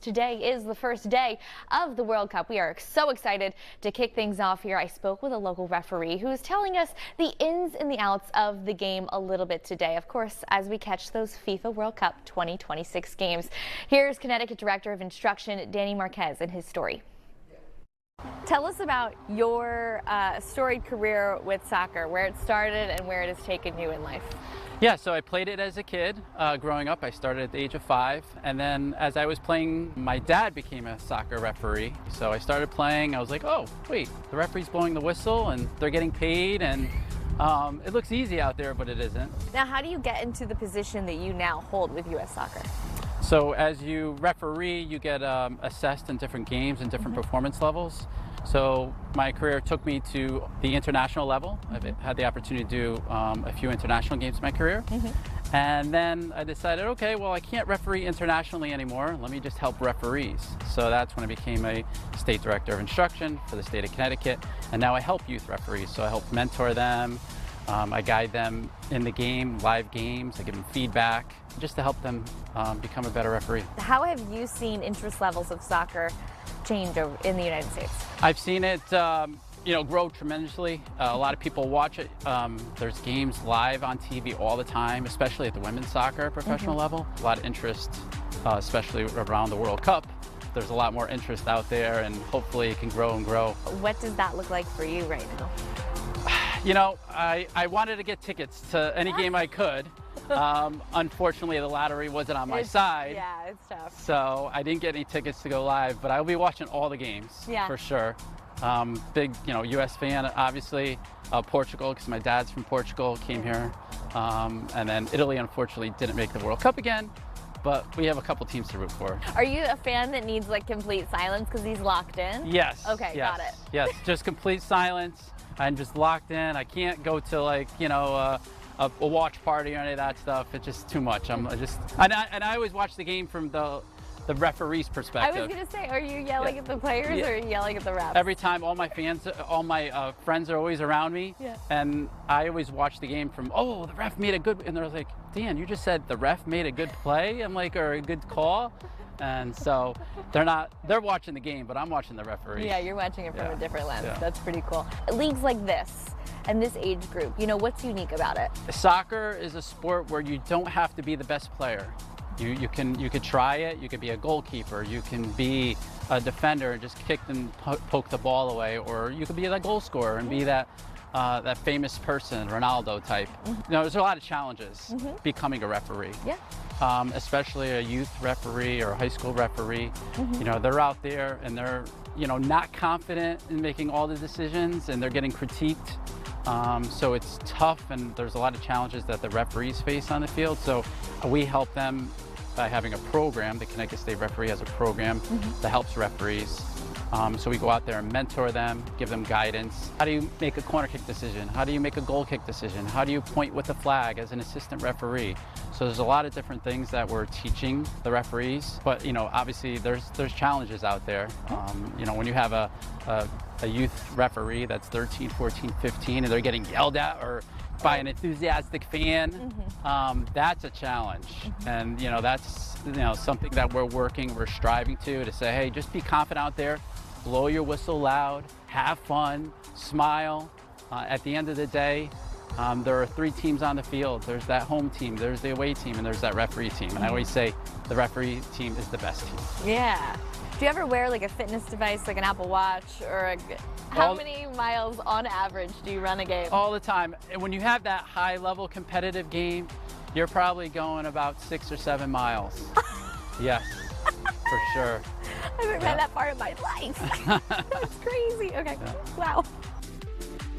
Today is the first day of the World Cup. We are so excited to kick things off here. I spoke with a local referee who's telling us the ins and the outs of the game a little bit today, of course, as we catch those FIFA World Cup 2026 games. Here's Connecticut Director of Instruction Danny Marquez and his story. Tell us about your storied career with soccer, where it started and where it has taken you in life. Yeah, so I played it as a kid. Growing up, I started at the age of 5, and then as I was playing, my dad became a soccer referee. So I started playing, I was like, oh, wait, the referee's blowing the whistle and they're getting paid, and it looks easy out there, but it isn't. Now, how do you get into the position that you now hold with U.S. Soccer? So as you referee, you get assessed in different games and different performance levels. So my career took me to the international level. I've had the opportunity to do a few international games in my career. And then I decided, okay, well, I can't referee internationally anymore. Let me just help referees. So that's when I became a state director of instruction for the state of Connecticut. And now I help youth referees. So I help mentor them. I guide them in the game, live games. I give them feedback just to help them become a better referee. How have you seen interest levels of soccer change in the United States? I've seen it grow tremendously. A lot of people watch it. There's games live on TV all the time, especially at the women's soccer professional level. A lot of interest, especially around the World Cup. There's a lot more interest out there, and hopefully it can grow and grow. What does that look like for you right now? You know, I wanted to get tickets to any game I could. Unfortunately, the lottery wasn't on my side. Yeah, it's tough. So I didn't get any tickets to go live, but I'll be watching all the games for sure. Big, U.S. fan, obviously. Portugal, because my dad's from Portugal, came here. And then Italy, unfortunately, didn't make the World Cup again. But we have a couple teams to root for. Are you a fan that needs like complete silence because he's locked in? Yes. Okay, yes, got it. Yes, just complete silence. I'm just locked in. I can't go to like, a watch party or any of that stuff. It's just too much. And I always watch the game from the referee's perspective. I was going to say, are you yelling at the players or are you yelling at the refs? Every time, all my friends are always around me, and I always watch the game from, oh, the ref made a good, and they're like, Dan, you just said the ref made a good play? I'm like, or a good call? And so they're watching the game, but I'm watching the referee. Yeah, you're watching it from a different lens. Yeah. That's pretty cool. Leagues like this and this age group, what's unique about it? Soccer is a sport where you don't have to be the best player. You could try it, you could be a goalkeeper, you can be a defender and just kick and poke the ball away, or you could be that goal scorer and be that famous person, Ronaldo type. There's a lot of challenges becoming a referee. Yeah. Especially a youth referee or a high school referee. They're out there and they're not confident in making all the decisions, and they're getting critiqued. So it's tough, and there's a lot of challenges that the referees face on the field. So we help them by having a program. The Connecticut State Referee has a program that helps referees. So we go out there and mentor them, give them guidance. How do you make a corner kick decision? How do you make a goal kick decision? How do you point with the flag as an assistant referee? So there's a lot of different things that we're teaching the referees. But obviously there's challenges out there. When you have a youth referee that's 13, 14, 15, and they're getting yelled at or by an enthusiastic fan, that's a challenge. And that's something that we're striving to say, hey, just be confident out there, blow your whistle loud, have fun, smile. At the end of the day, there are 3 teams on the field. There's that home team, there's the away team, and there's that referee team. And I always say the referee team is the best team. Yeah. Do you ever wear like a fitness device, like an Apple Watch, or how many miles on average do you run a game? All the time. And when you have that high level competitive game, you're probably going about 6 or 7 miles. Yes, for sure. I haven't read that part of my life. That's crazy. Okay, wow.